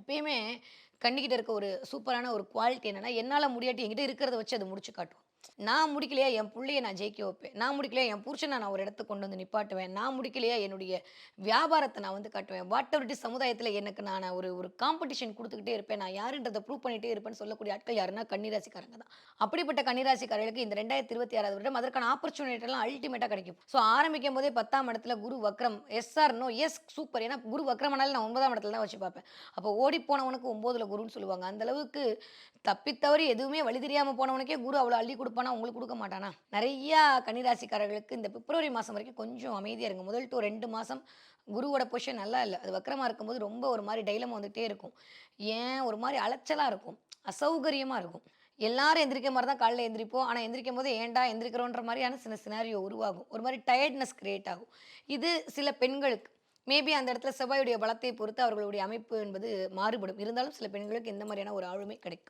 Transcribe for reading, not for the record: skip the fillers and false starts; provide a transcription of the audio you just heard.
எப்பயுமே கன்னிக்கிட்ட இருக்க ஒரு சூப்பரான ஒரு குவாலிட்டி என்னன்னா, என்னால முடியாட்டி என்கிட்ட இருக்கிறத வச்சு அது முடிச்சு காட்டுவா. நான் முடிக்கலையா என் புள்ளைய நான் ஜெயிக்க வைப்பேன். நான் முடிக்கலையா என் புருஷன நான் ஒரு இடத்துக்கு கொண்டு வந்து நிப்பாட்டுவேன். நான் முடிக்கலையா என்னுடைய வியாபாரத்த நான் வந்து காட்டுவேன். வாட் எவர் இட் இஸ் சமுதாயத்தில எனக்கு நான் ஒரு ஒரு காம்படிஷன் குடுத்துக்கிட்டே இருப்பேன். நான் யாருன்றத ப்ரூவ் பண்ணிட்டே இருப்பேன்னு சொல்லக்கூடிய ஆட்கள் யாருன்னா கன்னிராசிக்காரங்க தான். அப்படிப்பட்ட கன்னிராசிக்காரர்களுக்கு இந்த 2026 வருடம் அதற்கான ஆப்பர்ச்சுனிட்டி எல்லாம் அல்டிமேட்டா கிடைக்கும். ஸோ ஆரம்பிக்கும்போதே 10ஆம் இடத்துல குரு வக்ரம். Yes or no? Yes super. ஏன்னா குரு வக்ரமானாலும் நான் 9ஆம் இடத்துல தான் வச்சு பார்ப்பேன். அப்போ ஓடிப்போனவனுக்கு 9ல குருன்னு சொல்லுவாங்க. அந்த அளவுக்கு தப்பித்தவறி எதுவுமே வழி தெரியாம போனவனுக்கே குரு அவ்வளோ அள்ளி குடுப்பானா, உங்களுக்கு குடுக்க மாட்டானா? நெறையா கன்னிராசிக்காரர்களுக்கு இந்த பிப்ரவரி மாசம் வரைக்கும் கொஞ்சம் அமைதியா இருங்க. முதல் டூ 2 மாசம் குருவோட பொசிஷன் நல்லா இல்ல. அது வக்ரமா இருக்கும்போது ரொம்ப ஒரு மாரி டைலமா வந்துட்டே இருக்கும். ஏன் ஒரு மாரி அலைச்சலா இருக்கும். அசௌகரியமா இருக்கும். எல்லாரும் எந்திரிக்கிற மாரி தான் காலைல எந்திரிப்போம். ஆனா எந்திரிக்கும்போது ஏன்டா எந்திரிக்கிறோன்ற மாரியான சில சினாரியோ உருவாகும். ஒரு மாரி டயர்ட்னஸ் கிரியேட் ஆகும். இது சில பெண்களுக்கு. மேபி அந்த இடத்துல செவ்வாயுடைய பலத்தை பொறுத்து அவர்களுடைய அமைப்பு என்பது மாறுபடும். இருந்தாலும் சில பெண்களுக்கு இந்த மாரியான ஒரு ஆளுமை கிடைக்கும்.